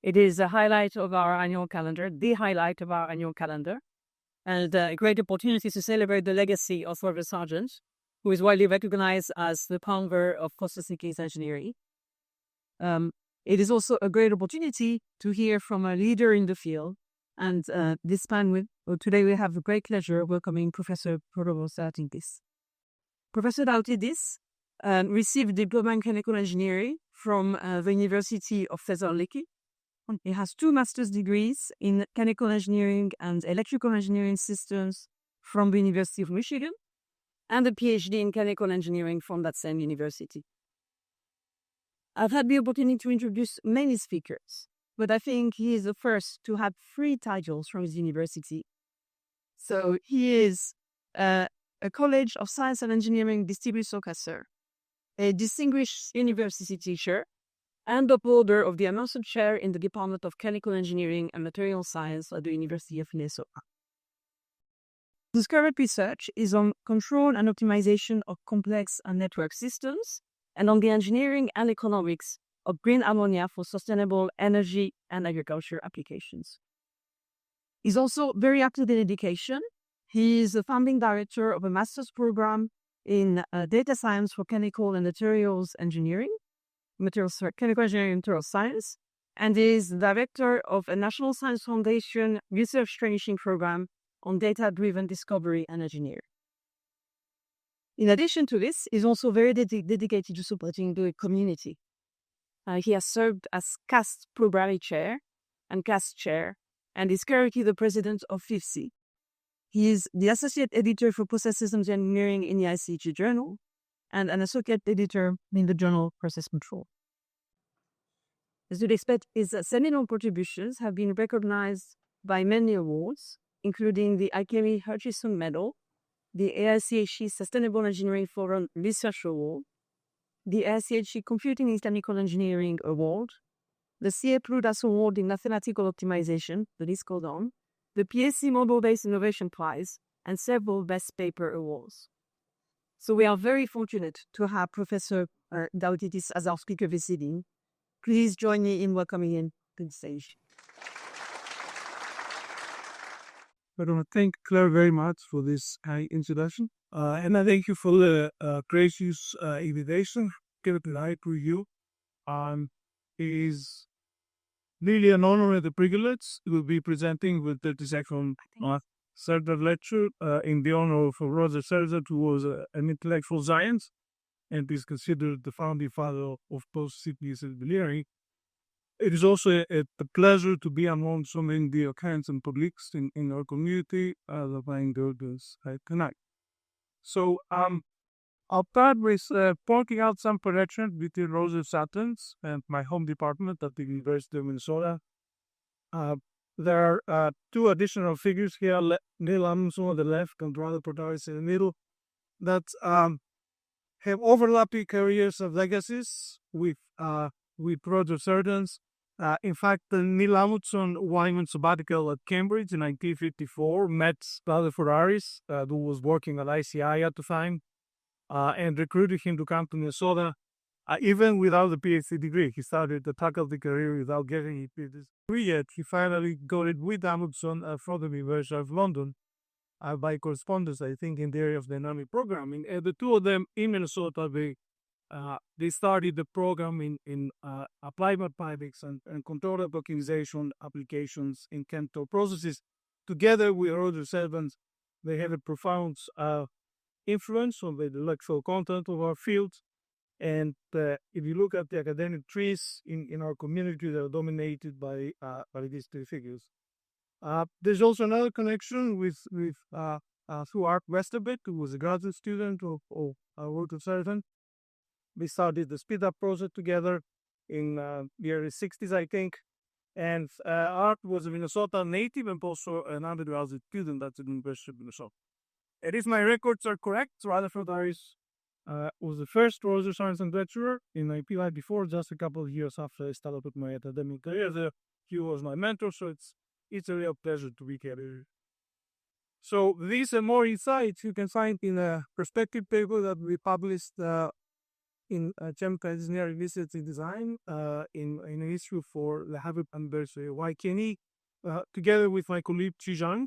It is a highlight of our annual calendar, the highlight of our annual calendar, and a great opportunity to celebrate the legacy of Professor Sargent, who is widely recognized as the founder of process-based engineering. It is also a great opportunity to hear from a leader in the field. And today we have the great pleasure of welcoming Professor Daoutidis. Professor Daoutidis received diploma in chemical engineering from the University of Thessaloniki. He has 2 master's degrees in chemical engineering and electrical engineering systems from the University of Michigan, and a PhD in chemical engineering from that same university. I've had the opportunity to introduce many speakers, but I think he is the first to have 3 titles from his university. So he is a College of Science and Engineering distinguished professor, a distinguished university teacher, and the holder of the Emerson Chair in the Department of Chemical Engineering and Material Science at the University of Minnesota. His current research is on control and optimization of complex and network systems, and on the engineering and economics of green ammonia for sustainable energy and agriculture applications. He's also very active in education. He is the founding director of a master's program in data science for chemical and materials engineering, chemical engineering and material science, and is the director of a National Science Foundation research training program on data-driven discovery and engineering. In addition to this, he's also very dedicated to supporting the community. He has served as CAST Programming Chair and CAST Chair, and is currently the president of FIFC. He is the associate editor for Process Systems Engineering in the ICG Journal, and an associate editor in the journal Process Control. As you'd expect, his seminal contributions have been recognized by many awards, including the Alchemy Hutchison Medal, the AICHE Sustainable Engineering Forum Research Award, the AICHE Computing in Chemical Engineering Award, the CA Pludas Award in Mathematical Optimization, the list goes on, the PSC Model-Based Innovation Prize, and several Best Paper Awards. So we are very fortunate to have Professor Daoutidis as our speaker this evening. Please join me in welcoming him to the stage. I want to thank Claire very much for this introduction. And I thank you for the gracious invitation. Give it a night review. It is really an honor and a privilege to be presenting with the second Sargent lecture in the honor of Professor Sargent, who was an intellectual science and is considered the founding father of post-CPS engineering. It is also a pleasure to be among so many dear friends and colleagues in our community playing this tonight. So I'll start with pointing out some connections between Professor Sargent and my home department at the University of Minnesota. There are 2 additional figures here, Neil Amundsen on the left and Ronald Portaris in the middle, that have overlapping careers and legacies with Professor Sargent. In fact, Neil Amundsen, while on sabbatical at Cambridge in 1954, met Ronald Portaris, who was working at ICI at the time, and recruited him to come to Minnesota, even without a PhD degree. He started the faculty career without getting a PhD degree yet. He finally got it with Amundsen from the University of London by correspondence, I think, in the area of dynamic programming. And the 2 of them in Minnesota, they started the program in applied mathematics and control optimization applications in chemical processes. Together with other servants, they have a profound influence on the intellectual content of our field. And if you look at the academic trees in our community, they're dominated by these 3 figures. There's also another connection with through Art Westerbeck, who was a graduate student of our work of Sargent. We started the speed up process together in the early 60s, I think. And Art was a Minnesota native and also an undergraduate student at the University of Minnesota. And if my records are correct, Rutherford Harris was the first Professor Sargent lecturer in my PI before, just a couple of years after I started with my academic career there. He was my mentor, so it's a real pleasure to be here. So these and more insights you can find in a perspective paper that we published in chemical engineering research and design in an issue for the Harvard anniversary. Why Kenny, together with my colleague Chi Zhang,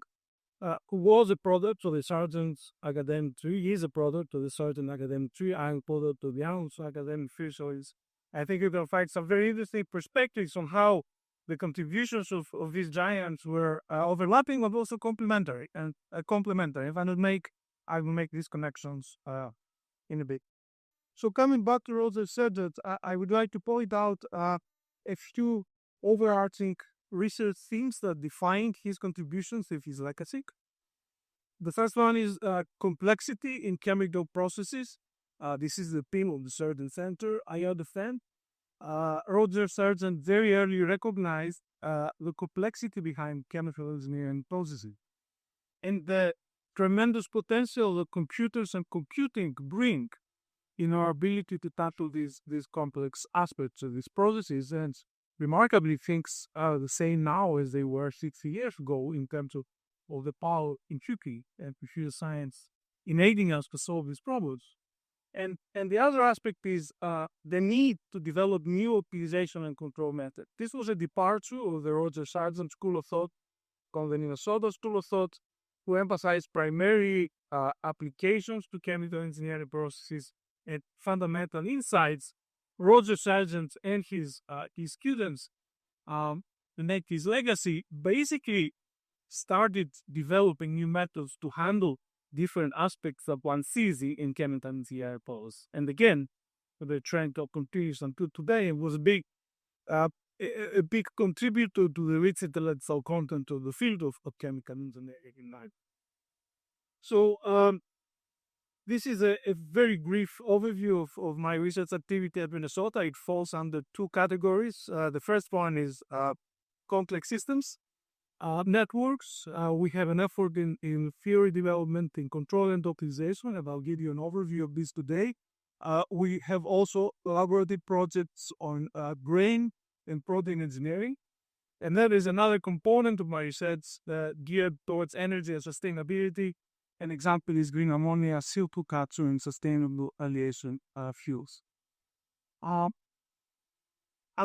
who was a product of the Sargent academic tree. He is a product of the Sargent academic tree. I'm a product of the Ounce academic tree. So I think you can find some very interesting perspectives on how the contributions of these giants were overlapping but also complementary. And complementary. If I will make these connections in a bit. So coming back to Roger Sargent, I would like to point out a few overarching research themes that define his contributions to his legacy. The first one is complexity in chemical processes. This is the theme of the Sargent Center. I understand. Roger Sargent very early recognized the complexity behind chemical engineering processes and the tremendous potential that computers and computing bring in our ability to tackle these complex aspects of these processes. And remarkably, things are the same now as they were 60 years ago in terms of the power in Chucky and computer science in aiding us to solve these problems. And the other aspect is the need to develop new optimization and control methods. This was a departure of the Roger Sargent school of thought, called the Minnesota School of Thought, who emphasized primary applications to chemical engineering processes and fundamental insights. Roger Sargent and his students, to make his legacy, basically started developing new methods to handle different aspects that one sees in chemical engineering process. And again, the trend continues until today and was a big contributor to the rich intellectual content of the field of chemical engineering. So this is a very brief overview of my research activity at Minnesota. It falls under two categories. The first one is complex systems, networks. We have an effort in theory development, in control and optimization, and I'll give you an overview of this today. We have also collaborative projects on brain and protein engineering. And that is another component of my research geared towards energy and sustainability. An example is green ammonia, CO2 capture, and sustainable aviation fuels. I'll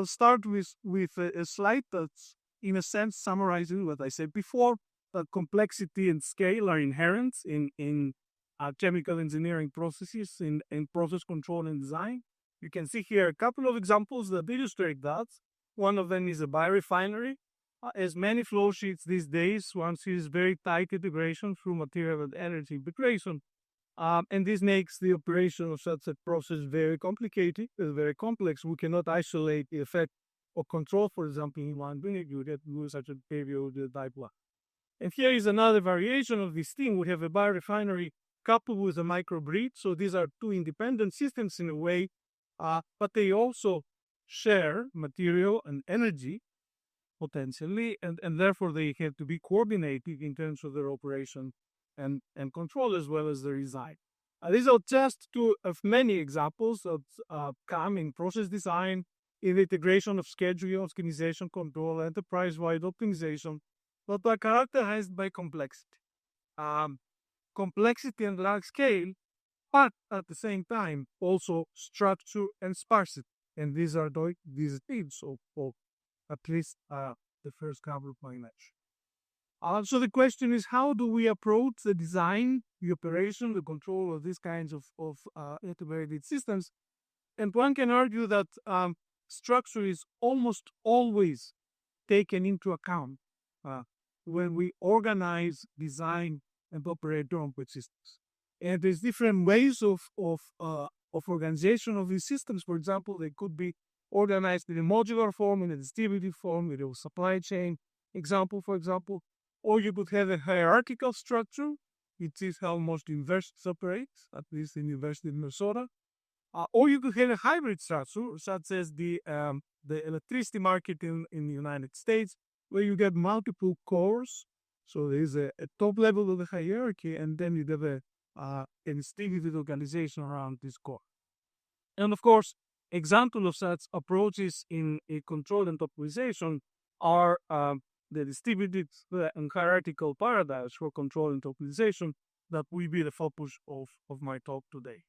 start with a slide that's, in a sense, summarizing what I said before, that complexity and scale are inherent in chemical engineering processes, in process control and design. You can see here a couple of examples that illustrate that. One of them is a biorefinery. As many flow sheets these days, one sees very tight integration through material and energy integration. And this makes the operation of such a process very complicated, very complex. We cannot isolate the effect of control, for example, in one unit. You get such a behavior with the type 1. And here is another variation of this theme. We have a biorefinery coupled with a microgrid. So these are two independent systems in a way, but they also share material and energy potentially, and therefore they have to be coordinated in terms of their operation and control as well as their design. These are just two of many examples that come in process design, in the integration of schedule, organization, control, enterprise-wide optimization, but are characterized by complexity. Complexity and large scale, but at the same time also structure and sparsity. And these are these themes of at least the first cover of my lecture. So the question is, how do we approach the design, the operation, the control of these kinds of integrated systems? And one can argue that structure is almost always taken into account when we organize, design, and operate complex systems. And there's different ways of organization of these systems. For example, they could be organized in a modular form, in a distributed form, with a supply chain for example, or you could have a hierarchical structure. It is how most universities operate, at least in the University of Minnesota. Or you could have a hybrid structure, such as the electricity market in the United States, where you get multiple cores. So there is a top level of the hierarchy, and then you have a distributed organization around this core. And of course, examples of such approaches in a control and optimization are the distributed and hierarchical paradigms for control and optimization that will be the focus of my talk today.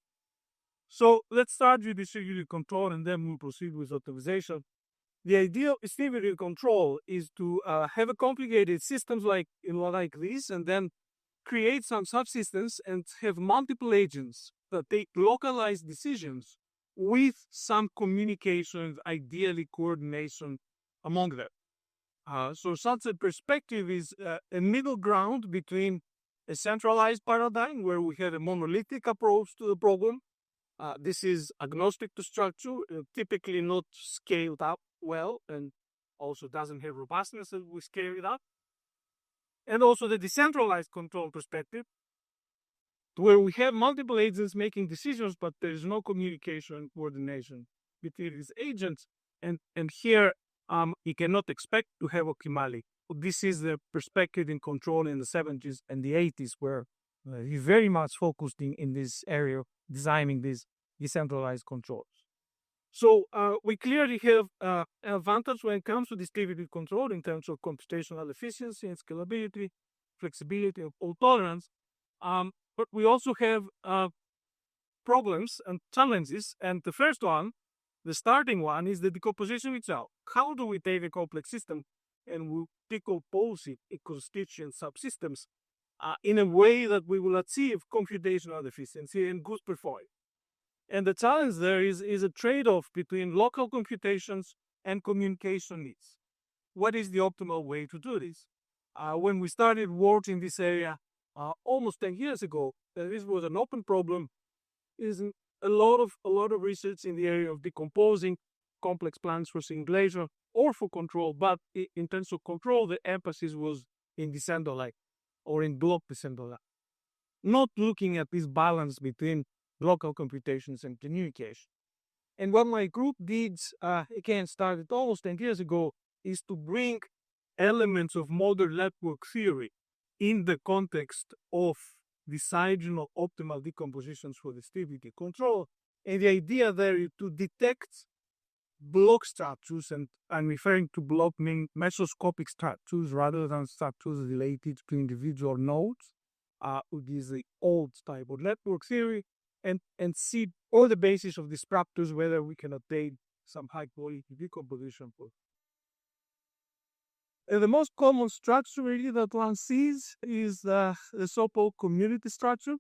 So let's start with distributed control and then we'll proceed with optimization. The idea of distributed control is to have a complicated systems like this, and then create some subsystems and have multiple agents that take localized decisions with some communication, ideally coordination among them. So such a perspective is a middle ground between a centralized paradigm where we have a monolithic approach to the problem. This is agnostic to structure, typically not scaled up well, and also doesn't have robustness as we scale it up. And also the decentralized control perspective, where we have multiple agents making decisions, but there is no communication and coordination between these agents. And here, you cannot expect to have optimality. This is the perspective in control in the 70s and the 80s, where he very much focused in this area of designing these decentralized controls. So we clearly have an advantage when it comes to distributed control in terms of computational efficiency and scalability, flexibility, and fault tolerance. But we also have problems and challenges. And the first one, the starting one, is the decomposition itself. How do we take a complex system and we decompose it in constituent subsystems in a way that we will achieve computational efficiency and good performance? And the challenge there is a trade-off between local computations and communication needs. What is the optimal way to do this? When we started working in this area almost 10 years ago, this was an open problem. Is a lot of research in the area of decomposing complex plans for simulation or for control, but in terms of control, the emphasis was in decentralized or in block decentralized, not looking at this balance between local computations and communication. And what my group did, again, started almost 10 years ago, is to bring elements of modern network theory in the context of deciding of optimal decompositions for distributed control. And the idea there is to detect block structures, and I'm referring to block meaning mesoscopic structures rather than structures related to individual nodes, which is the old type of network theory, and see all the basis of these structures whether we can obtain some high quality decomposition for. And the most common structure really that one sees is the so-called community structure.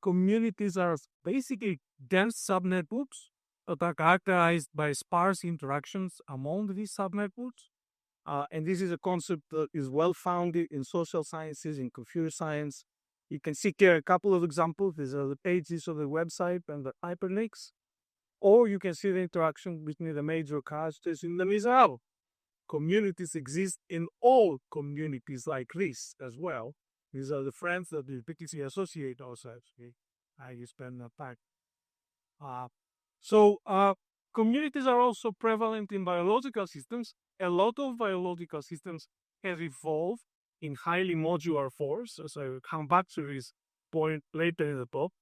Communities are basically dense subnetworks that are characterized by sparse interactions among these subnetworks. And this is a concept that is well founded in social sciences, in computer science. You can see here a couple of examples. These are the pages of the website and the hyperlinks. Or you can see the interaction between the major characters in the miserable. Communities exist in all communities like this as well. These are the friends that we typically associate ourselves with. You spend that time. So communities are also prevalent in biological systems. A lot of biological systems have evolved in highly modular forms, as I will come back to this point later in the talk.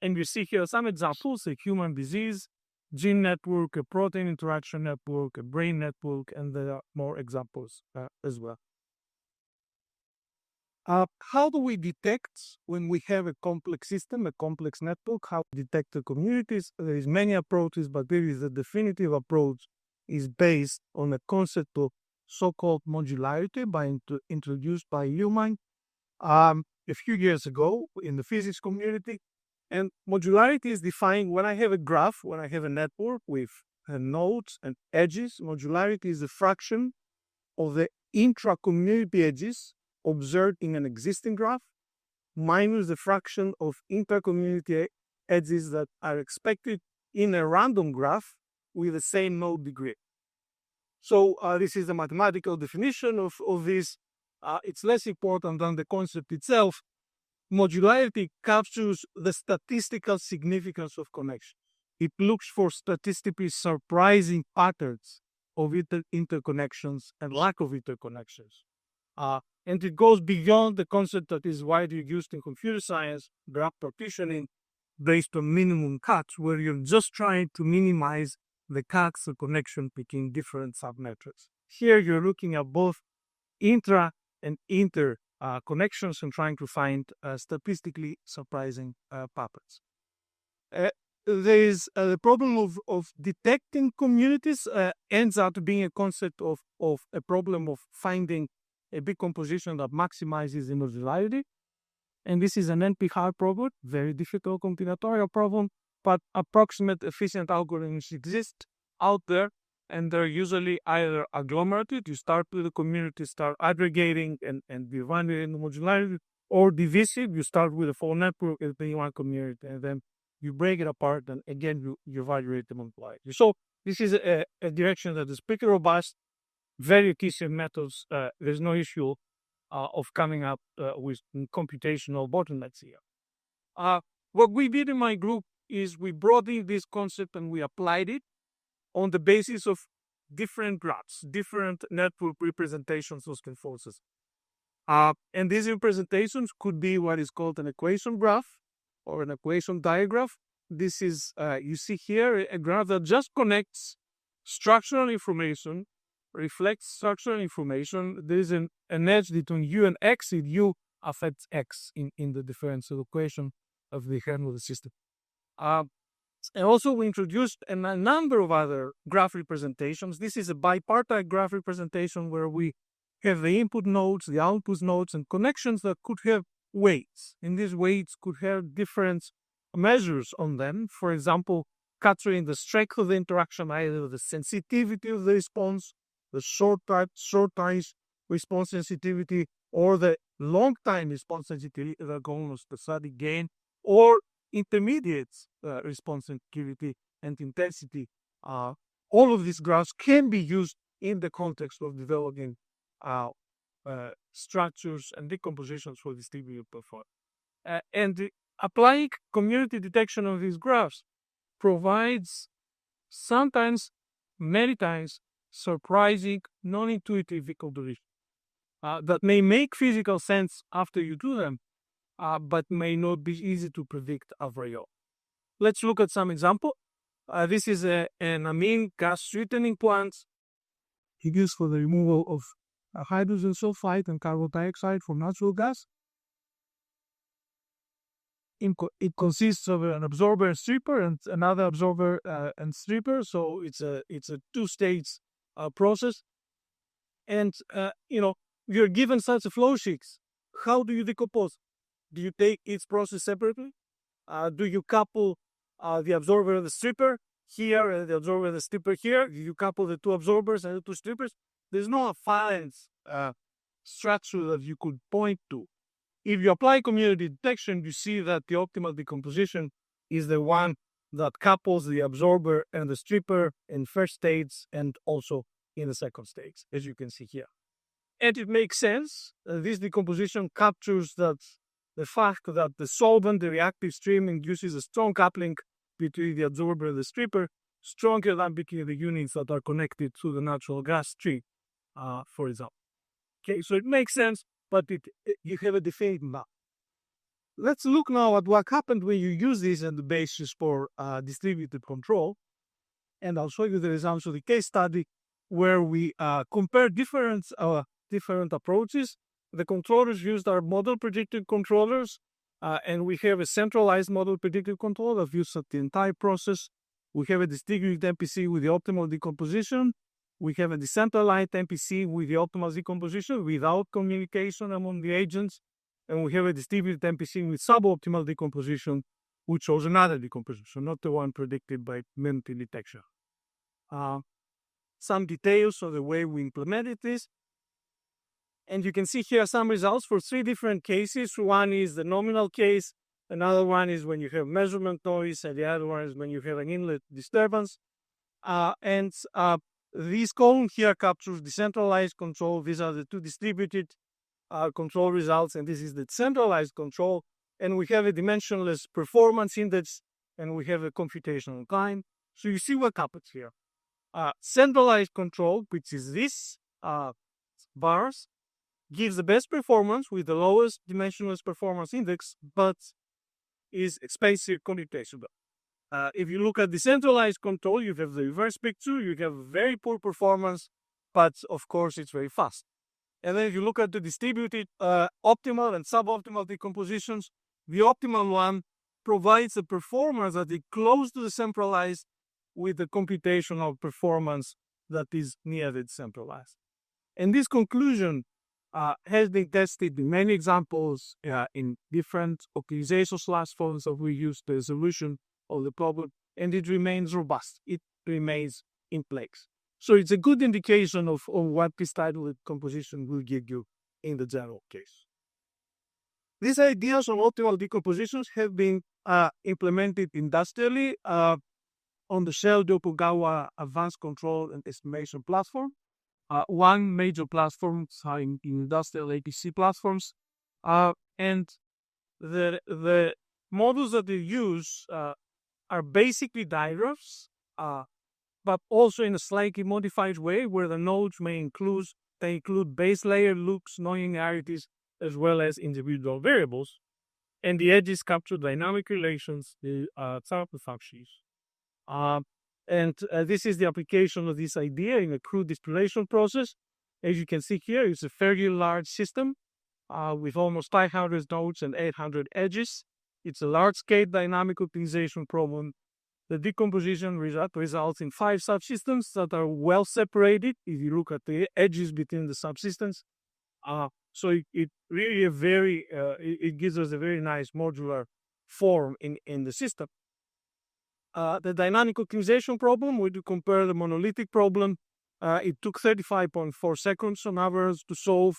And you see here some examples: a human disease, gene network, a protein interaction network, a brain network, and there are more examples as well. How do we detect when we have a complex system, a complex network? How to detect the communities? There is many approaches, but there is a definitive approach is based on a concept of so-called modularity introduced by Newman a few years ago in the physics community. And modularity is defined when I have a graph, when I have a network with nodes and edges. Modularity is a fraction of the intra-community edges observed in an existing graph minus the fraction of intra-community edges that are expected in a random graph with the same node degree. So this is the mathematical definition of this. It's less important than the concept itself. Modularity captures the statistical significance of connection. It looks for statistically surprising patterns of interconnections and lack of interconnections. And it goes beyond the concept that is widely used in computer science, graph partitioning, based on minimum cuts, where you're just trying to minimize the cuts or connection between different submetrics. Here you're looking at both intra and inter connections and trying to find statistically surprising patterns. Uh, there is the problem of detecting communities ends up being a concept of a problem of finding a big composition that maximizes modularity. And this is an NP-hard problem, very difficult combinatorial problem, but approximate efficient algorithms exist out there, and they're usually either agglomerated, you start with the community, start aggregating and evaluating the modularity, or divisive, you start with a full network as being one community, and then you break it apart, and again, you evaluate the modularity. So this is a direction that is pretty robust, very efficient methods. There's no issue of coming up with computational bottlenecks here. What we did in my group is we brought in this concept and we applied it on the basis of different graphs, different network representations of the forces. And these representations could be what is called an equation graph or an equation diagram. This is, you see here, a graph that just connects structural information, reflects structural information. There is an edge between u and x, if u affects x in the differential equation of the Helmholtz system. And also we introduced a number of other graph representations. This is a bipartite graph representation where we have the input nodes, the output nodes, and connections that could have weights. And these weights could have different measures on them. For example, capturing the strength of the interaction, either the sensitivity of the response, the short time response sensitivity, or the long time response sensitivity, the goal of the study gain, or intermediate response sensitivity and intensity. All of these graphs can be used in the context of developing structures and decompositions for distributed performance. And applying community detection of these graphs provides sometimes, many times, surprising, non-intuitive decomposition that may make physical sense after you do them, but may not be easy to predict a priori. Let's look at some example. This is an amine gas sweetening plant used for the removal of hydrogen sulfide and carbon dioxide from natural gas. It consists of an absorber and stripper and another absorber and stripper. So it's a two-stage process. And you're given such a flow sheets. How do you decompose? Do you take each process separately? Do you couple the absorber and the stripper here and the absorber and the stripper here? Do you couple the two absorbers and the two strippers? There's no affinity structure that you could point to. If you apply community detection, you see that the optimal decomposition is the one that couples the absorber and the stripper in first stage and also in the second stage, as you can see here. And it makes sense. This decomposition captures the fact that the solvent, the reactive stream, induces a strong coupling between the absorber and the stripper, stronger than between the units that are connected to the natural gas stream, for example. Okay, so it makes sense, but you have a definite map. Let's look now at what happened when you use this as the basis for distributed control. And I'll show you the results of the case study where we compare different approaches. The controllers used are model predicted controllers, and we have a centralized model predicted control that views the entire process. We have a distributed MPC with the optimal decomposition. We have a decentralized MPC with the optimal decomposition without communication among the agents. And we have a distributed MPC with suboptimal decomposition, which shows another decomposition, not the one predicted by community detection. Some details of the way we implemented this. And you can see here some results for three different cases. One is the nominal case. Another one is when you have measurement noise. And the other one is when you have an inlet disturbance. And this column here captures decentralized control. These are the two distributed control results. And this is the centralized control. And we have a dimensionless performance index. And we have a computational time. So you see what happens here. Centralized control, which is this bars, gives the best performance with the lowest dimensionless performance index, but is expensive computational. If you look at decentralized control, you have the reverse picture. You have very poor performance, but of course it's very fast. And then if you look at the distributed optimal and suboptimal decompositions, the optimal one provides a performance that is close to the centralized with the computational performance that is near the decentralized. And this conclusion has been tested in many examples in different optimization platforms that we use the solution of the problem, and it remains robust. It remains in place. So it's a good indication of what this type of decomposition will give you in the general case. These ideas on optimal decompositions have been implemented industrially on the Shell Yokogawa Advanced Control and Estimation platform. One major platform in industrial APC platforms. And the models that they use are basically diagrams, but also in a slightly modified way where the nodes may include base layer loops, non-linearities, as well as individual variables. And the edges capture dynamic relations, the sample functions. And this is the application of this idea in a crude distillation process. As you can see here, it's a fairly large system with almost 500 nodes and 800 edges. It's a large-scale dynamic optimization problem. The decomposition results in 5 subsystems that are well separated if you look at the edges between the subsystems. So it really it gives us a very nice modular form in the system. The dynamic optimization problem, when you compare the monolithic problem, it took 35.4 seconds on average to solve.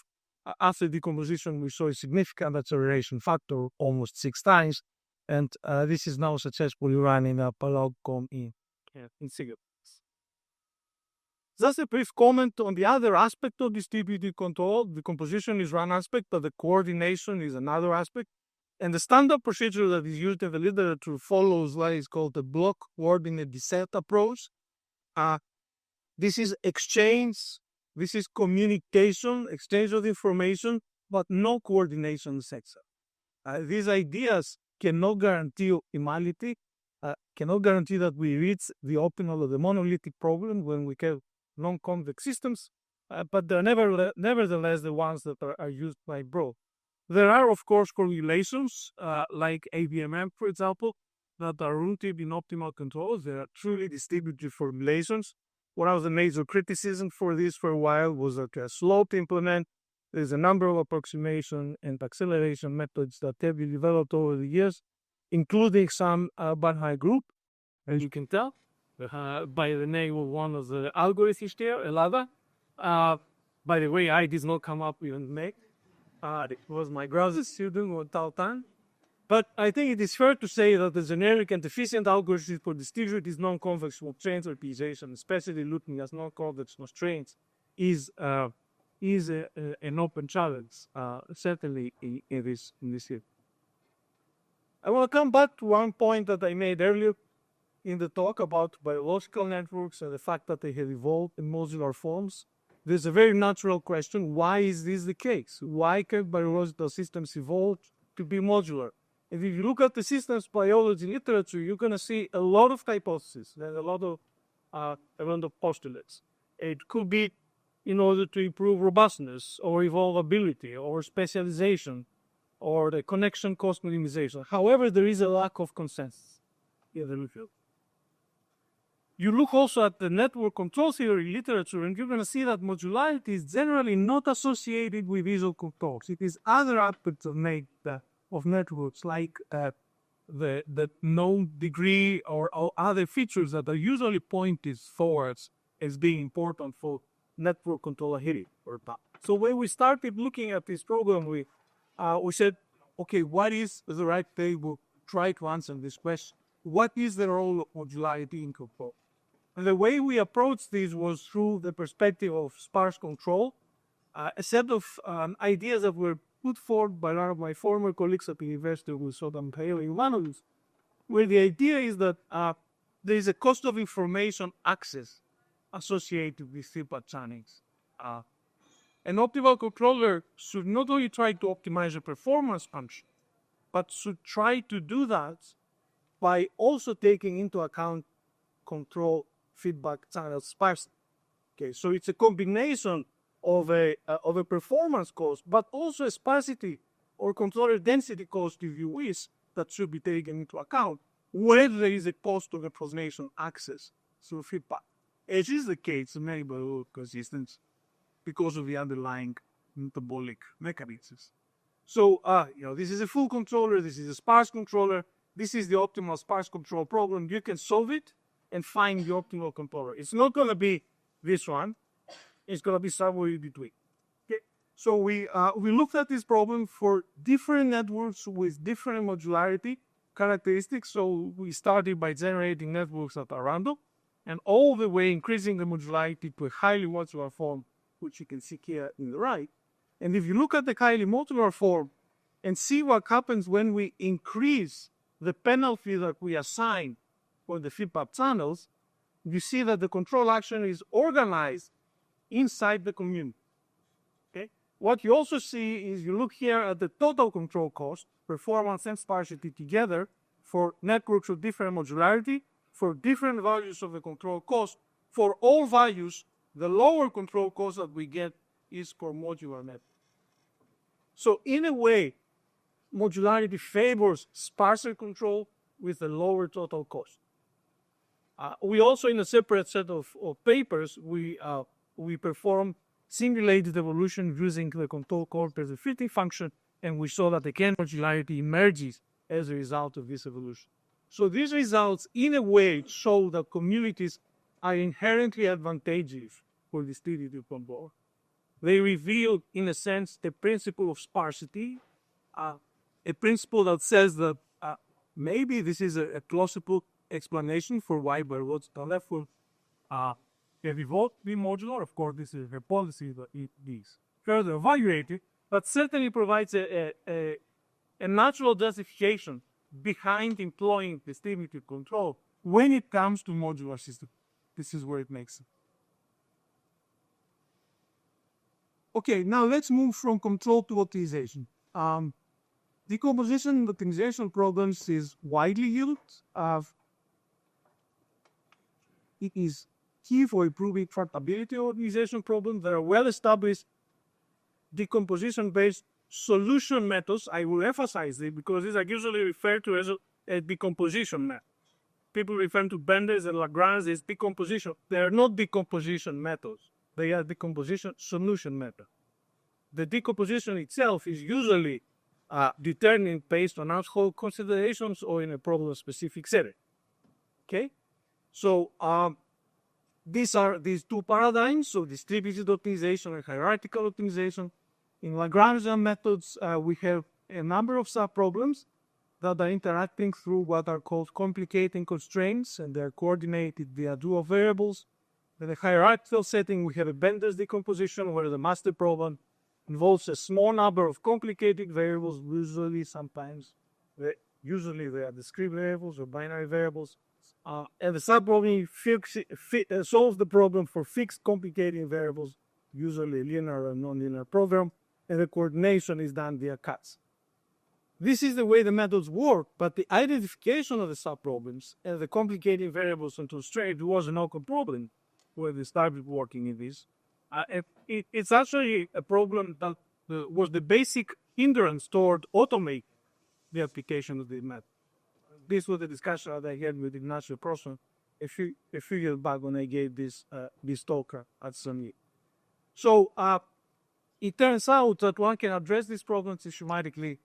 After decomposition, we saw a significant acceleration factor, almost 6 times. And this is now successfully running a PalogCom in Singapore. Just a brief comment on the other aspect of distributed control. The composition is one aspect, but the coordination is another aspect. And the standard procedure that is used in the literature follows what is called the block coordinate descent approach. This is exchange, this is communication, exchange of information, but no coordination sector. These ideas cannot guarantee optimality, cannot guarantee that we reach the optimal of the monolithic problem when we have non-convex systems, but they're nevertheless the ones that are used by Bro. There are, of course, correlations like ABMM, for example, that are rooted in optimal controls. They are truly distributed formulations. One of the major criticisms for this for a while was that they're slow to implement. There's a number of approximation and acceleration methods that have been developed over the years, including some Banhai group, as you can tell, by the name of one of the algorithms there, Elava. By the way, I did not come up with and make. It was my graduate student, Tao Tan. But I think it is fair to say that the generic and efficient algorithm for distributed non-convex constraints optimization, especially looking at non-convex constraints, is an open challenge, certainly in this field. I want to come back to one point that I made earlier in the talk about biological networks and the fact that they have evolved in modular forms. There's a very natural question: why is this the case? Why can biological systems evolve to be modular? And if you look at the systems biology literature, you're going to see a lot of hypotheses and a lot of postulates. It could be in order to improve robustness or evolvability or specialization or the connection cost minimization. However, there is a lack of consensus in the field. You look also at the network control theory literature, and you're going to see that modularity is generally not associated with visual controls. It is other aspects of networks, like the known degree or other features that are usually pointed towards as being important for network controllability or that. So when we started looking at this program, we said, okay, what is the right way to try to answer this question? What is the role of modularity in control? And the way we approached this was through the perspective of sparse control, a set of ideas that were put forward by one of my former colleagues at the university who saw them in one of these, where the idea is that there is a cost of information access associated with feedback channels. An optimal controller should not only try to optimize the performance function, but should try to do that by also taking into account control feedback channel sparsity. Okay, so it's a combination of a performance cost, but also a sparsity or controller density cost, if you wish, that should be taken into account when there is a post-decomposition access through feedback, as is the case in many biological systems because of the underlying metabolic mechanisms. So, this is a full controller, this is a sparse controller, this is the optimal sparse control problem. You can solve it and find the optimal controller. It's not going to be this one, it's going to be somewhere in between. Okay? So we looked at this problem for different networks with different modularity characteristics. So we started by generating networks that are random, and all the way increasing the modularity to a highly modular form, which you can see here in the right. And if you look at the highly modular form and see what happens when we increase the penalty that we assign for the feedback channels, you see that the control action is organized inside the community. Okay? What you also see is you look here at the total control cost, performance and sparsity together for networks of different modularity, for different values of the control cost. For all values, the lower control cost that we get is for modular network. So in a way, modularity favors sparser control with a lower total cost. We also, in a separate set of papers, we perform simulated evolution using the control cost as a fitting function, and we saw that again modularity emerges as a result of this evolution. So these results, in a way, show that communities are inherently advantageous for distributed control. They reveal, in a sense, the principle of sparsity, a principle that says that maybe this is a plausible explanation for why what's the left will have evolved be modular. Of course, this is a policy that it is further evaluated, but certainly provides a natural justification behind employing distributed control when it comes to modular systems. This is where it makes sense. Okay, now let's move from control to optimization. Decomposition and optimization problems is widely used. It is key for improving tractability of optimization problems. There are well-established decomposition-based solution methods. I will emphasize it because these are usually referred to as a decomposition method. People refer to Benders and Lagrange as decomposition. They are not decomposition methods. They are decomposition solution methods. The decomposition itself is usually determined based on household considerations or in a problem-specific setting. Okay? So these are these two paradigms, so distributed optimization and hierarchical optimization. In Lagrangian methods, we have a number of subproblems that are interacting through what are called complicating constraints, and they're coordinated via dual variables. In the hierarchical setting, we have a Bender's decomposition where the master problem involves a small number of complicated variables, usually they are discrete variables or binary variables. And the subproblem solves the problem for fixed complicating variables, usually linear or nonlinear program, and the coordination is done via cuts. This is the way the methods work, but the identification of the subproblems and the complicating variables and constraints was an open problem when they started working in this. It's actually a problem that was the basic hindrance toward automating the application of the method. This was the discussion that I had with Ignacio Proson a few years back when I gave this talk at SUNY. So it turns out that one can address these problems systematically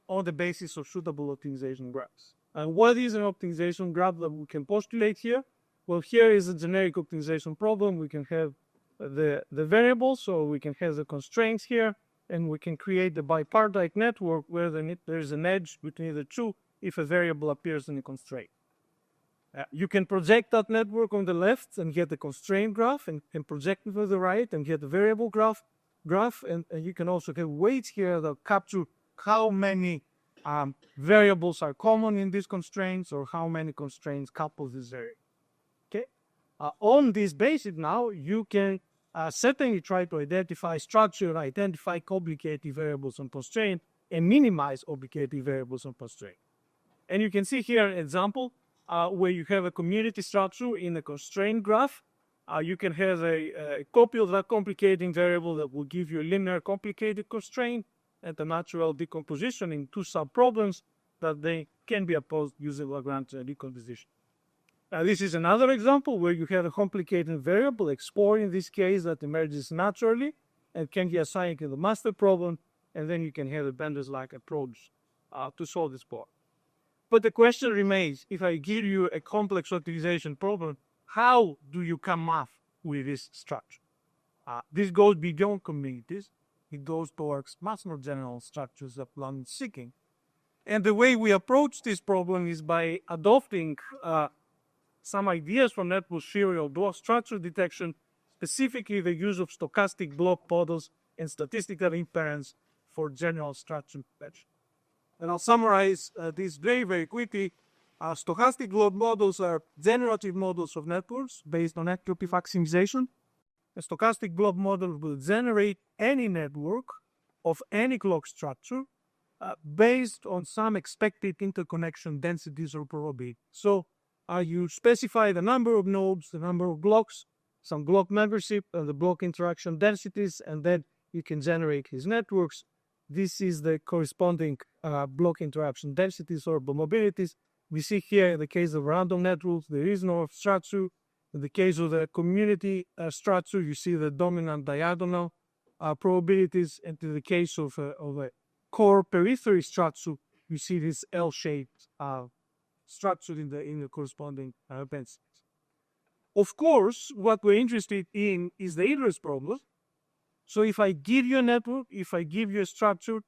on the basis of suitable optimization graphs. And what is an optimization graph that we can postulate here? Well, here is a generic optimization problem. We can have the variables, so we can have the constraints here, and we can create the bipartite network where there's an edge between the two if a variable appears in a constraint. You can project that network on the left and get the constraint graph, and project it to the right and get the variable graph, and you can also have weights here that capture how many variables are common in these constraints or how many constraints couple this area. Okay? On this basis now, you can certainly try to identify structure, identify complicated variables and constraints, and minimize complicated variables and constraints. And you can see here an example where you have a community structure in a constraint graph. You can have a copy of that complicating variable that will give you a linear complicated constraint and the natural decomposition in two subproblems. that they can be opposed using Lagrange decomposition. This is another example where you have a complicated variable, explorer in this case, that emerges naturally and can be assigned to the master problem, and then you can have a Benders-like approach to solve this problem. But the question remains, if I give you a complex optimization problem, how do you come up with this structure? This goes beyond communities. It goes towards much more general structures of one is seeking. And the way we approach this problem is by adopting some ideas from network theory of block structure detection, specifically the use of stochastic block models and statistical inference for general structure detection. And I'll summarize this very, very quickly. Stochastic block models are generative models of networks based on entropy maximization. A stochastic block model will generate any network of any clock structure based on some expected interconnection densities or probability. So you specify the number of nodes, the number of blocks, some block membership, and the block interaction densities, and then you can generate his networks. This is the corresponding block interaction densities or mobilities. We see here in the case of random networks, there is no structure. In the case of the community structure, you see the dominant diagonal probabilities. And in the case of a core periphery structure, you see this L-shaped structure in the corresponding densities. Of course, what we're interested in is the inverse problem. So if I give you a network, if I give you a structure,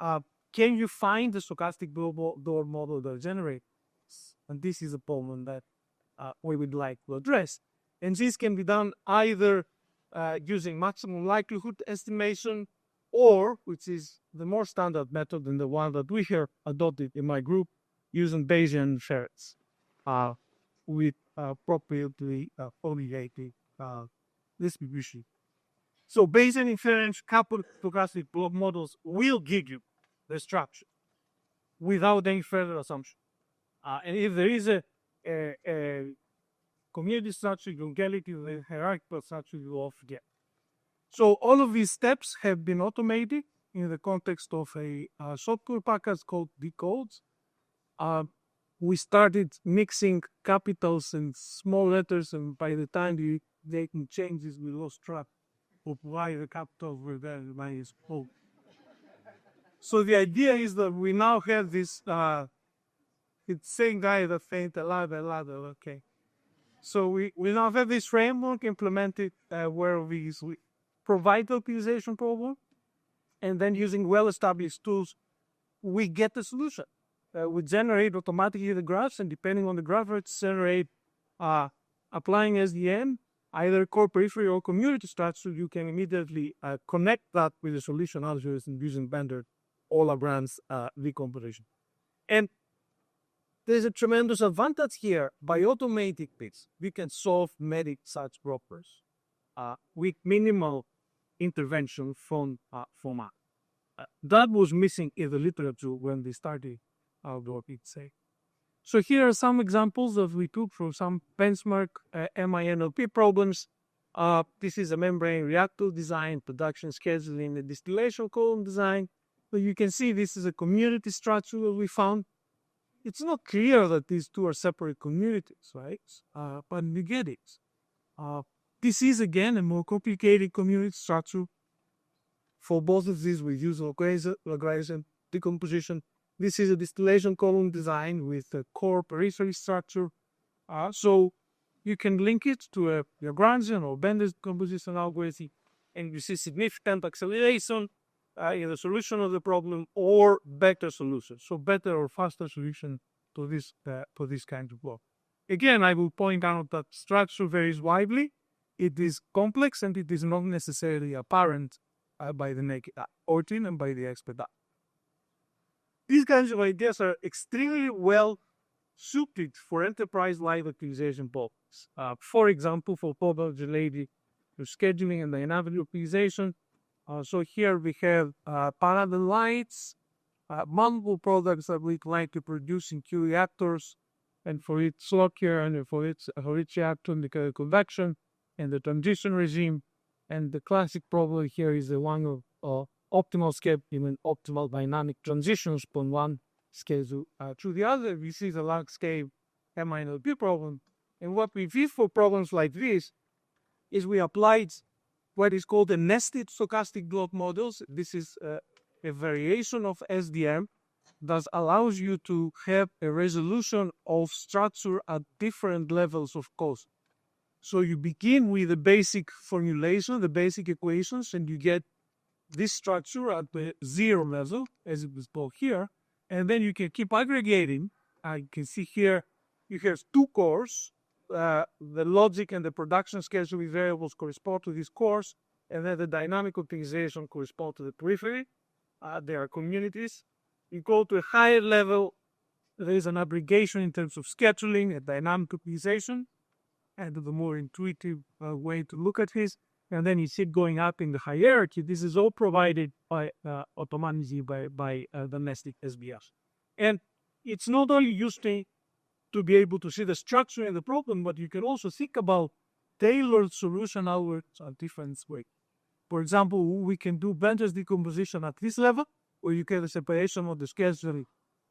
can you find the stochastic door model that generates? And this is a problem that we would like to address. And this can be done either using maximum likelihood estimation, or, which is the more standard method and the one that we have adopted in my group, using Bayesian inference with appropriately correlated distribution. So Bayesian inference coupled stochastic block models will give you the structure without any further assumption. And if there is a community structure, you'll get it. In the hierarchical structure, you will forget. So all of these steps have been automated in the context of a software package called decodes. We started mixing capitals and small letters, and by the time the making changes, we lost track of why the capitals were there and why it's small. So the idea is that we now have this, it's saying guy that faint a ladder, okay. So we now have this framework implemented where we provide the optimization problem, and then using well-established tools, we get the solution. We generate automatically the graphs, and depending on the graph, it's generate applying SDM, either core periphery or community structure. You can immediately connect that with the solution algorithm using Bender or Lagrange decomposition. And there's a tremendous advantage here. By automating this, we can solve many such problems with minimal intervention from us. That was missing in the literature when they started our work, say. So here are some examples that we took from some benchmark MINLP problems. This is a membrane reactor design, production scheduling, the distillation column design. So you can see this is a community structure that we found. It's not clear that these two are separate communities, right? But we get it. This is, again, a more complicated community structure. For both of these, we use Lagrange decomposition. This is a distillation column design with a core periphery structure. So you can link it to a Lagrangian or Benders decomposition algorithm, and you see significant acceleration in the solution of the problem or better solution. So better or faster solution to this kind of work. Again, I will point out that structure varies widely. It is complex and it is not necessarily apparent by the naked eye, or and by the expert eye. These kinds of ideas are extremely well suited for enterprise-like optimization problems. For example, for problems related to scheduling and dynamic optimization. So here we have parallel lights, multiple products that we like to produce in Q reactors, and for each slot here and for each reactor, the convection and the transition regime. And the classic problem here is the one of optimal scheduling and optimal dynamic transitions from one scale to the other. We see the large scale MNLP problem. And what we did for problems like this is we applied what is called the nested stochastic block models. This is a variation of SDM that allows you to have a resolution of structure at different levels of cost. So you begin with the basic formulation, the basic equations, and you get this structure at the zero level, as it was called here, and then you can keep aggregating. You can see here you have two cores. The logic and the production scheduling variables correspond to this cores, and then the dynamic optimization correspond to the periphery. There are communities. You go to a higher level, there is an aggregation in terms of scheduling and dynamic optimization, and the more intuitive way to look at this. And then you see it going up in the hierarchy. This is all provided by automatically by the nested SBS. And it's not only useful to be able to see the structure and the problem, but you can also think about tailored solution algorithms at different ways. For example, we can do Bender's decomposition at this level, where you get a separation of the schedule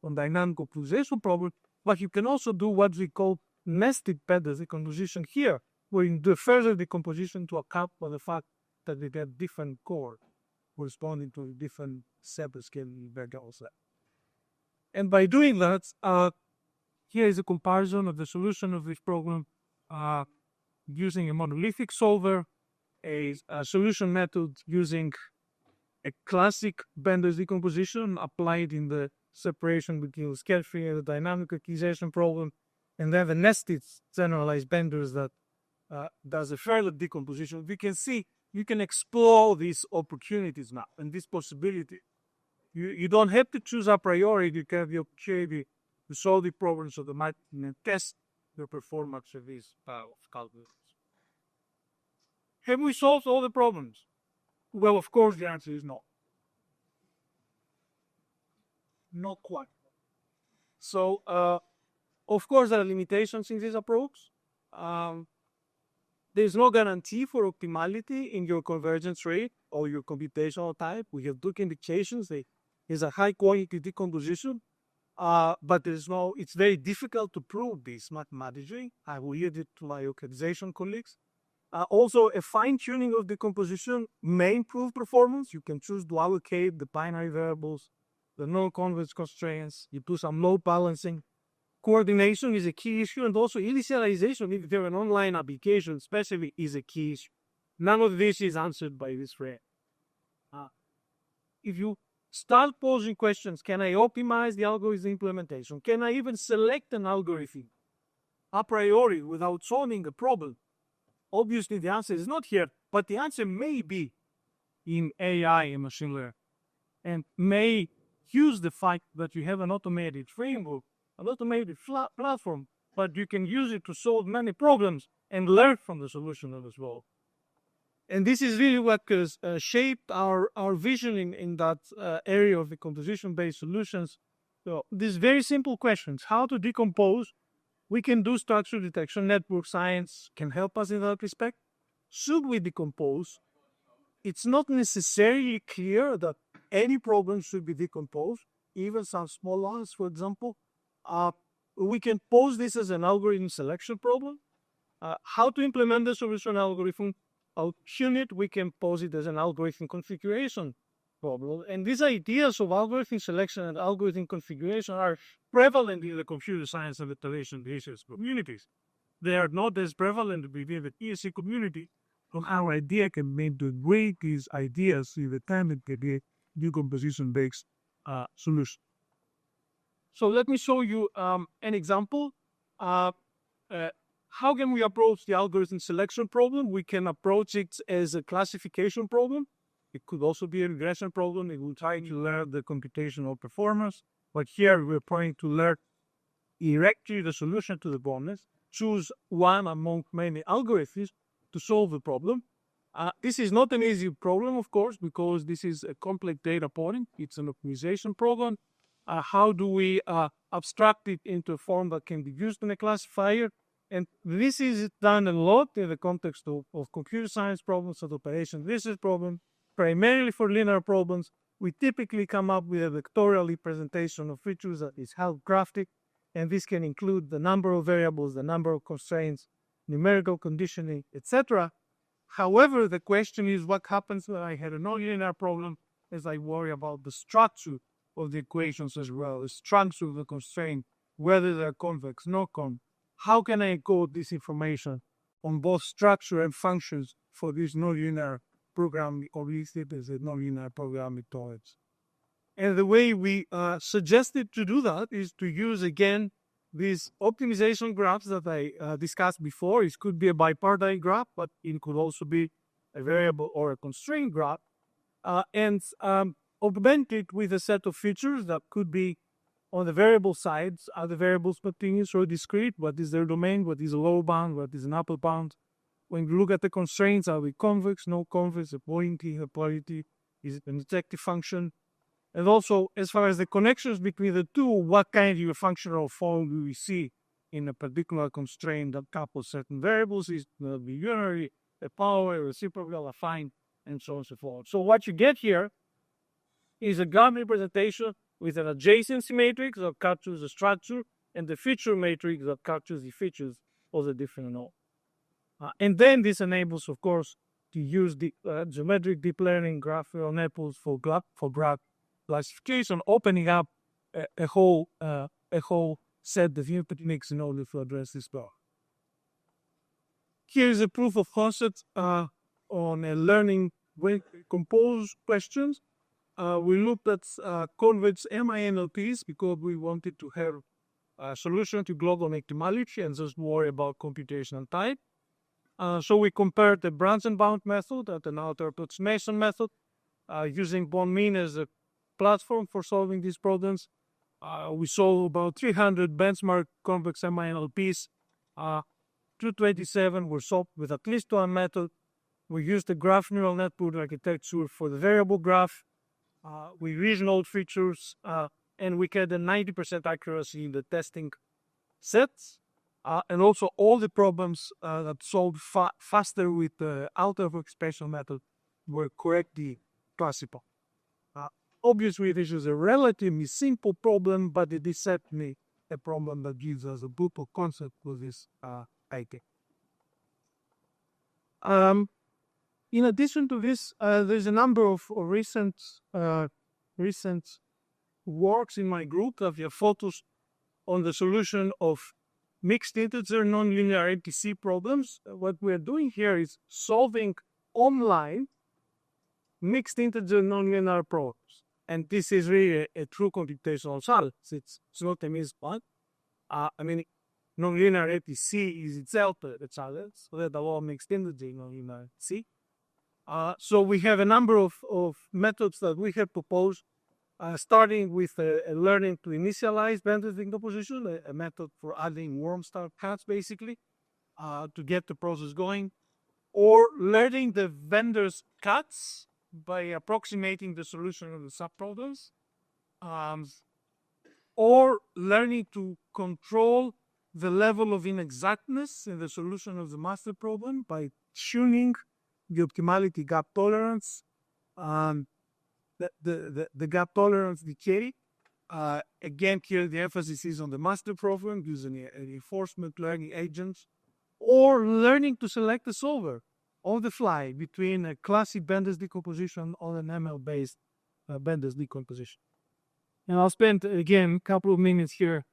on dynamic optimization problem, but you can also do what we call nested Bender's decomposition here, where you do further decomposition to account for the fact that they get different core corresponding to different separate scaling variables. And by doing that, here is a comparison of the solution of this problem using a monolithic solver, a solution method using a classic Bender's decomposition applied in the separation between the scale-free and the dynamic optimization problem, and then the nested generalized Bender's that does a further decomposition. We can see you can explore these opportunities now and this possibility. You don't have to choose a priori. You have the opportunity to solve the problems of the math and test the performance of these calculations. Have we solved all the problems? Well, of course, the answer is no. Not quite. So, of course, there are limitations in this approach. There's no guarantee for optimality in your convergence rate or your computational type. We have two indications. There's a high quality decomposition, but it's very difficult to prove this mathematically. I will leave it to my localization colleagues. Also, a fine-tuning of decomposition may improve performance. You can choose to allocate the binary variables, the non-convergence constraints. You do some load balancing. Coordination is a key issue, and also initialization, if there are an online application, especially, is a key issue. None of this is answered by this rate. If you start posing questions, can I optimize the algorithm implementation? Can I even select an algorithm a priori without solving a problem? Obviously, the answer is not here, but the answer may be in AI and machine learning, and may use the fact that you have an automated framework, an automated platform, but you can use it to solve many problems and learn from the solution as well. And this is really what has shaped our vision in that area of the decomposition-based solutions. So these very simple questions: how to decompose? We can do structure detection. Network science can help us in that respect. Should we decompose? It's not necessarily clear that any problem should be decomposed, even some small ones, for example. We can pose this as an algorithm selection problem. How to implement the solution algorithm unit, we can pose it as an algorithm configuration problem. And these ideas of algorithm selection and algorithm configuration are prevalent in the computer science and data research communities. They are not as prevalent within the ESC community. So our idea can make to break these ideas with the time it can be a decomposition-based solution. So let me show you an example. How can we approach the algorithm selection problem? We can approach it as a classification problem. It could also be a regression problem. It will try to learn the computational performance. But here we're trying to learn directly the solution to the problem. Choose one among many algorithms to solve the problem. This is not an easy problem, of course, because this is a complex data point. It's an optimization problem. How do we abstract it into a form that can be used in a classifier? And this is done a lot in the context of computer science problems and operation research problems, primarily for linear problems, we typically come up with a vectorial representation of features that is half graphic, and this can include the number of variables, the number of constraints, numerical conditioning, etc. However, the question is what happens when I had a nonlinear problem as I worry about the structure of the equations as well, the structure of the constraint, whether they're convex, no convex. How can I encode this information on both structure and functions for this nonlinear program, or listed as a nonlinear program methods? And the way we suggested to do that is to use, again, these optimization graphs that I discussed before. It could be a bipartite graph, but it could also be a variable or a constraint graph, and augment it with a set of features that could be on the variable sides. Are the variables continuous or discrete? What is their domain? What is a lower bound? What is an upper bound? When you look at the constraints, are we convex, no convex, a pointing, a polarity? Is it an ejective function? And also, as far as the connections between the two, what kind of functional form do we see in a particular constraint that couples certain variables? Is it be unary, a power, a reciprocal, affine, and so on and so forth. So what you get here is a graph representation with an adjacency matrix that captures the structure and the feature matrix that captures the features of the different nodes. And then this enables, of course, to use the geometric deep learning graphical networks for graph classification, opening up a whole set of new techniques in order to address this problem. Here is a proof of concept on learning when compose questions. We looked at convex MINLPs because we wanted to have a solution to global optimality and just worry about computational time. So we compared the branch and bound method and an outer approximation method, using bond mean as a platform for solving these problems. We saw about 300 benchmark convex MINLPs. 227 were solved with at least one method. We used the graph neural network architecture for the variable graph. We reasoned features, and we had a 90% accuracy in the testing sets. And also all the problems that solved faster with the outer approximation method were correctly classified. Obviously, this is a relatively simple problem, but it is certainly a problem that gives us a proof of concept for this idea. In addition to this, there's a number of recent works in my group that have focused on the solution of mixed integer nonlinear ATC problems. What we're doing here is solving online mixed integer nonlinear problems. And this is really a true computational challenge. It's not a missed one. Nonlinear ATC is itself a challenge, so that a lot of mixed integer nonlinear ATC. So we have a number of methods that we have proposed, starting with learning to initialize banded decomposition, a method for adding warm start cuts, basically, to get the process going, or learning the vendor's cuts by approximating the solution of the subproblems, or learning to control the level of inexactness in the solution of the master problem by tuning the optimality gap tolerance, the gap tolerance decay. Again, here the emphasis is on the master problem using a reinforcement learning agents, or learning to select a solver on the fly between a classic Benders decomposition or an ML-based Benders decomposition. And I'll spend, again, a couple of minutes here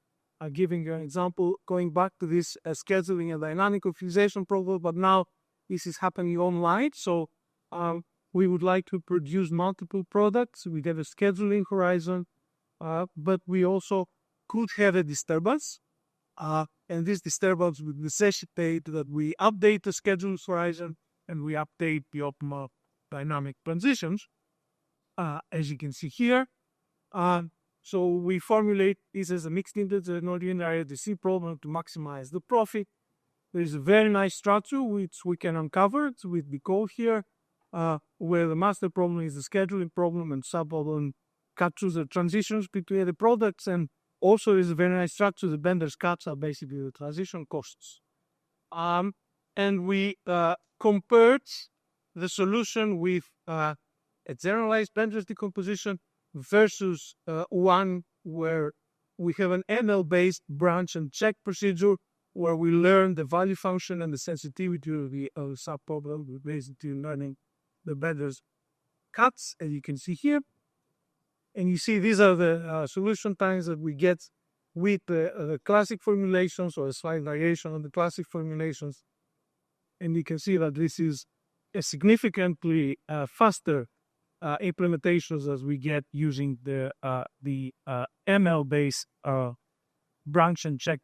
giving you an example, going back to this scheduling and dynamic optimization problem, but now this is happening online. So we would like to produce multiple products. We have a scheduling horizon, but we also could have a disturbance. And this disturbance would necessitate that we update the schedule horizon and we update the optimal dynamic transitions, as you can see here. So we formulate this as a mixed integer nonlinear ATC problem to maximize the profit. There is a very nice structure which we can uncover with the code here, where the master problem is the scheduling problem and subproblem captures the transitions between the products, and also is a very nice structure. The Bender's cuts are basically the transition costs. And we compared the solution with a a generalized Benders decomposition versus one where we have an ML-based branch and check procedure where we learn the value function and the sensitivity of the subproblem. We're basically learning the Benders cuts, as you can see here. And you see these are the solution times that we get with the classic formulations or a slight variation on the classic formulations. And you can see that this is a significantly faster implementations as we get using the ML-based branch and check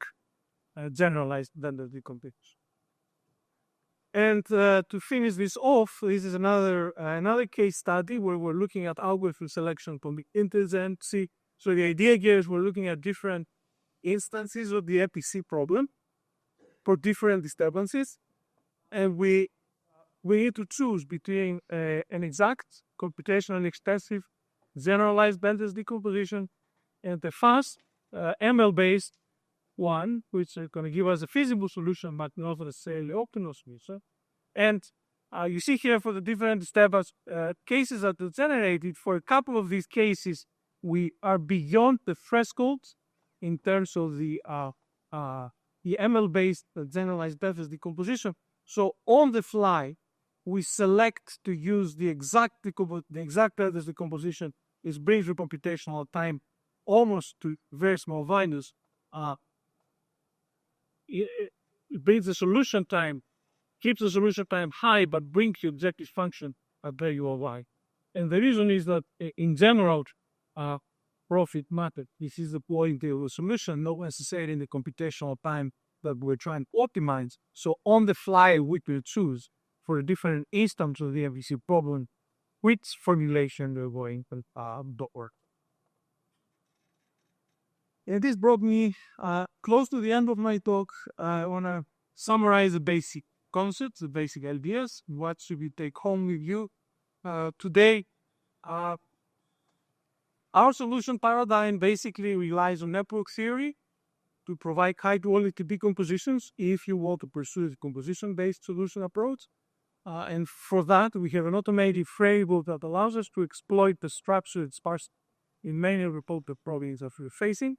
generalized Benders decomposition. And to finish this off, this is another case study where we're looking at algorithm selection from the intensity. So the idea here is we're looking at different instances of the EPC problem for different disturbances, and we need to choose between an exact, computationally extensive, generalized Benders decomposition and the fast ML-based one, which is going to give us a feasible solution, but not necessarily optimal solution. And you see here for the different disturbance cases that are generated, for a couple of these cases, we are beyond the thresholds in terms of the ML-based generalized Benders decomposition. So on the fly, we select to use the exact Benders decomposition, which brings the computational time almost to very small values. It brings the solution time, keeps the solution time high, but brings the objective function at very low y. And the reason is that in general, profit matters. This is the point of the solution, not necessarily in the computational time that we're trying to optimize. So on the fly, we will choose for a different instance of the MVC problem which formulation we're going to work. And this brought me close to the end of my talk. I want to summarize the basic concepts, the basic ideas. What should we take home with you today? Our solution paradigm basically relies on network theory to provide high-quality decompositions if you want to pursue the decomposition-based solution approach. And for that, we have an automated framework that allows us to exploit the structure and sparsity in many reported problems that we're facing.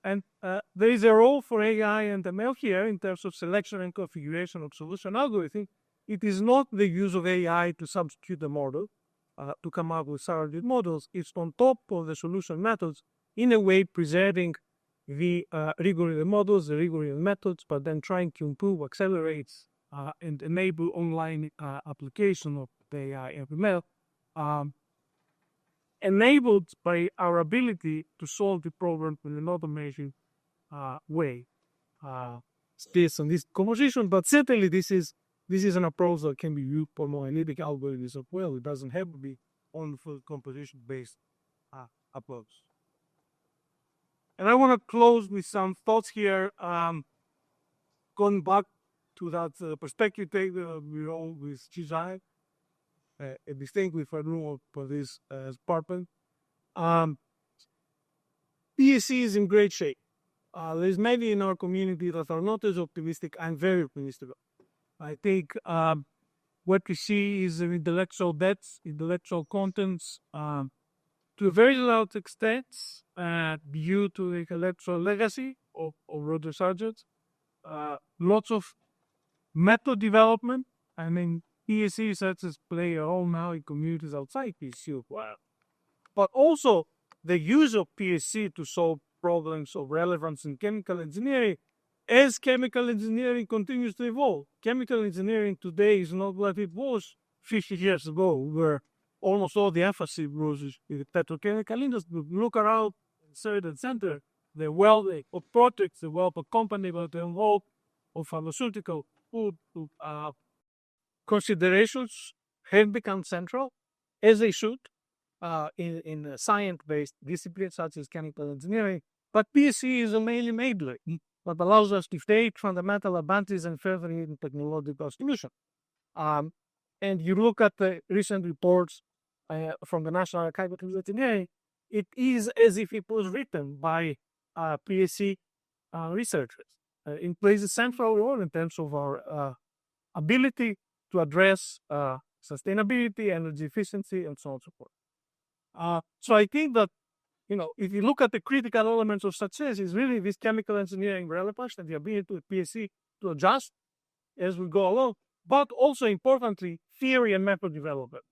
And there is a role for AI and ML here in terms of selection and configuration of solution algorithm. It is not the use of AI to substitute the model to come up with surrogate models. It's on top of the solution methods, in a way preserving the rigor of the models, the rigor of the methods, but then trying to improve, accelerate, and enable online application of the AI and ML. Enabled by our ability to solve the problem in an automation way. Based on this composition, but certainly this is an approach that can be used for more analytic algorithms as well. It doesn't have to be only for composition-based approach. And I want to close with some thoughts here, going back to that perspective we all with Chizai. A distinguished rule for this department. PSC is in great shape. There's many in our community that are not as optimistic. I'm very optimistic. I think what we see is intellectual depth, intellectual contents, to a very large extent, due to the intellectual legacy of Professor Sargent. Lots of method development. I mean, PSC such as play a role now in communities outside PSC. Wow. But also the use of PSC to solve problems of relevance in chemical engineering as chemical engineering continues to evolve. Chemical engineering today is not what it was 50 years ago, where almost all the emphasis was in the petrochemical industry. Look around inside the center, the wealth of projects, the wealth of companies, but the wealth of pharmaceutical food considerations have become central, as they should, in science-based disciplines such as chemical engineering. But PSC is a main enabler that allows us to take fundamental advantages and further in technological solution. And you look at the recent reports from the National Archive of Engineering, it is as if it was written by PSC researchers. It plays a central role in terms of our ability to address sustainability, energy efficiency, and so on and so forth. So I think that, if you look at the critical elements of success, is really this chemical engineering relevance and the ability to PhD to adjust as we go along, but also importantly, theory and method development.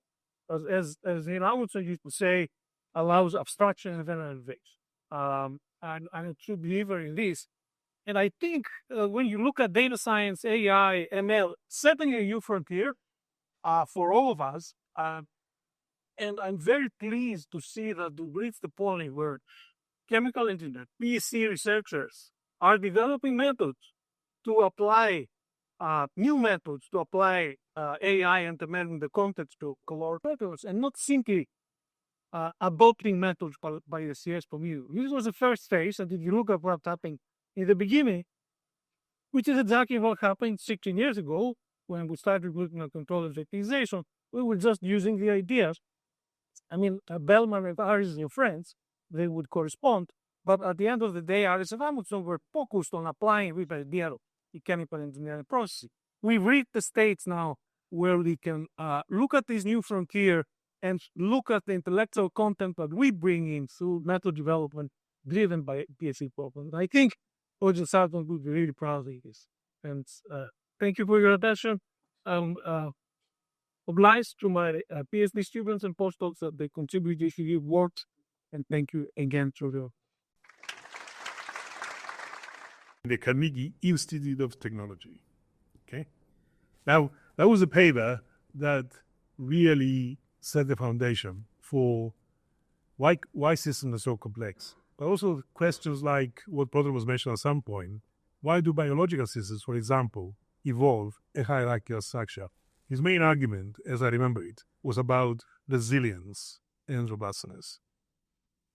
As Daoutidis used to say, allows abstraction and then innovation. And I'm a true believer in this. And I think when you look at data science, AI, ML, setting a new frontier for all of us. And I'm very pleased to see that we reached the point where chemical engineers, PhD researchers are developing methods to apply new methods to apply AI and amending the context to color methods, and not simply adopting methods by the CS community. This was the first phase, and if you look at what happened in the beginning, which is exactly what happened 16 years ago when we started looking at control and optimization, we were just using the ideas. I mean, Bellman and Harris and your friends, they would correspond, but at the end of the day, Harris and Hamilton were focused on applying with the idea of the chemical engineering process. We've reached the states now where we can look at this new frontier and look at the intellectual content that we bring in through method development driven by PhD problems. I think Professor Sargent would be really proud of this. And thank you for your attention. Obliged to my PhD students and postdocs that they contributed to your work. And thank you again to the Carnegie Institute of Technology. Okay. Now, that was a paper that really set the foundation for why systems are so complex. But also questions like what Brother was mentioned at some point. Why do biological systems, for example, evolve a hierarchical structure? His main argument, as I remember it, was about resilience and robustness.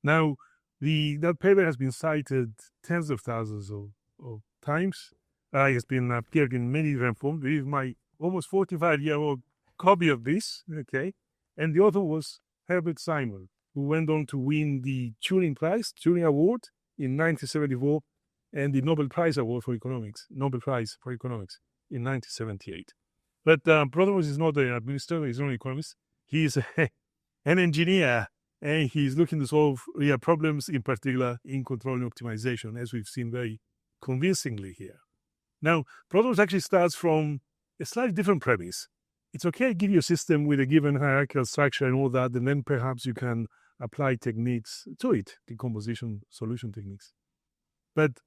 Now, that paper has been cited tens of thousands of times. It has been appeared in many different forms. This is my almost 45-year-old copy of this, okay? And the author was Herbert Simon, who went on to win the Turing Award in 1974, and the Nobel Prize in Economics in 1978. But Brother is not an administrator, he's not an economist. He's an engineer, and he's looking to solve real problems, in particular in control and optimization, as we've seen very convincingly here. Now, Brother actually starts from a slightly different premise. It's okay to give you a system with a given hierarchical structure and all that, and then perhaps you can apply techniques to it, decomposition solution techniques. But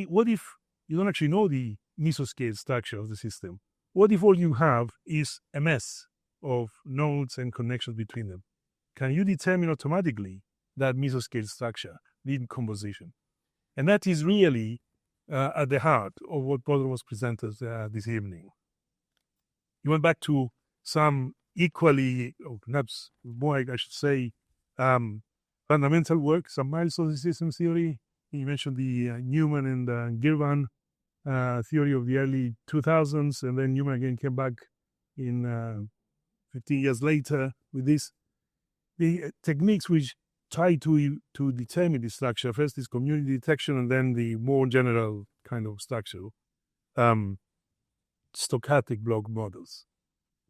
what if you don't actually know the mesoscale structure of the system? What if all you have is a mess of nodes and connections between them? Can you determine automatically that mesoscale structure, the decomposition? And that is really at the heart of what Brother was presented this evening. He went back to some equally, or perhaps more, I should say, fundamental work, some milestones in system theory. He mentioned the Newman and Girvan theory of the early 2000s, and then Newman again came back in 15 years later with this. The techniques which try to determine the structure, first is community detection, and then the more general kind of structure, stochastic block models.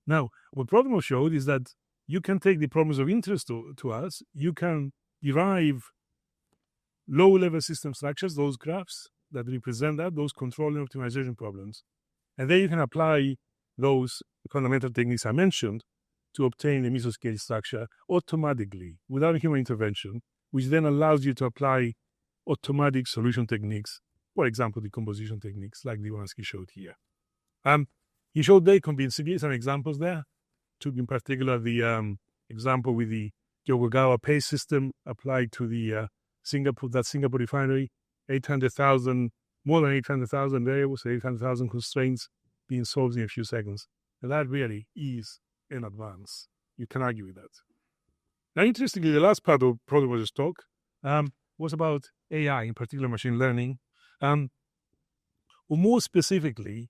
Now, what Brother showed is that you can take the problems of interest to us, you can derive low-level system structures, those graphs that represent that, those control and optimization problems, and then you can apply those fundamental techniques I mentioned to obtain a mesoscale structure automatically, without human intervention, which then allows you to apply automatic solution techniques, for example, decomposition techniques like the ones he showed here. He showed very convincingly some examples there. Took in particular the example with the Yokogawa pay system applied to the Singapore refinery, 800,000, more than 800,000 variables, 800,000 constraints being solved in a few seconds. And that really is an advance. You can argue with that. Now, interestingly, the last part of Professor's talk was about AI, in particular machine learning, or more specifically,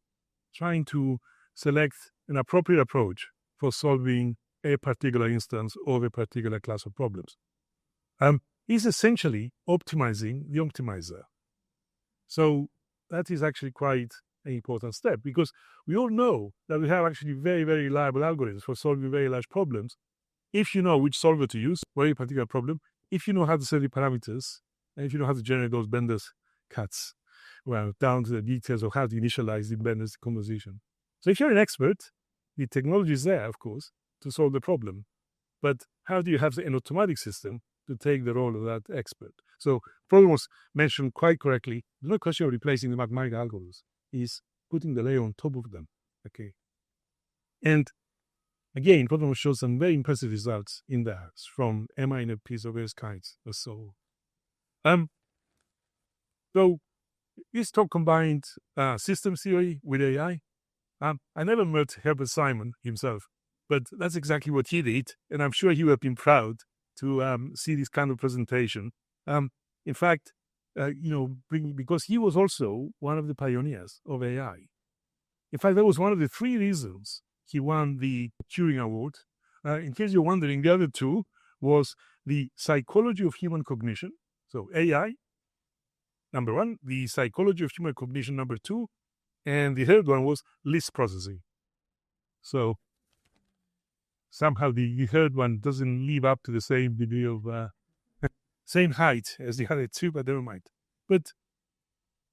trying to select an appropriate approach for solving a particular instance of a particular class of problems. Is essentially optimizing the optimizer. So that is actually quite an important step, because we all know that we have actually very, very reliable algorithms for solving very large problems. If you know which solver to use for a particular problem, if you know how to set the parameters, and if you know how to generate those Bender's cuts, well, down to the details of how to initialize the Bender's decomposition. So if you're an expert, the technology is there, of course, to solve the problem. But how do you have an automatic system to take the role of that expert? So problem was mentioned quite correctly. There's no question of replacing the mathematical algorithms. Is putting the layer on top of them. Okay. And again, Proton shows some very impressive results in that from MINFPs of various kinds or so. So this talk combined system theory with AI. I never met Herbert Simon himself, but that's exactly what he did, and I'm sure he would have been proud to see this kind of presentation. In fact, because he was also one of the pioneers of AI. In fact, that was one of the 3 reasons he won the Turing Award. In case you're wondering, the other 2 was the psychology of human cognition. So AI, number 1, the psychology of human cognition, number 2, and the third one was list processing. So somehow the third one doesn't live up to the same degree of same height as the other 2, but never mind. But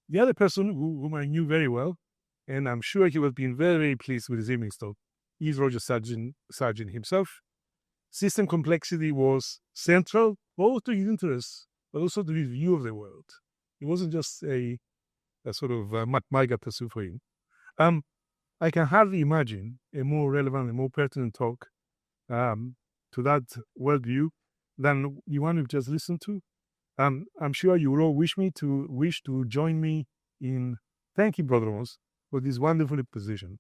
the other person whom I knew very well, and I'm sure he would have been very, very pleased with his evening's talk, is Roger Sargent himself. System complexity was central both to his interests, but also to his view of the world. It wasn't just a sort of mathematical pursuit for him. I can hardly imagine a more relevant and more pertinent talk to that worldview than the one we've just listened to. I'm sure you will all wish to join me in thanking Brother Ramos for this wonderful exposition.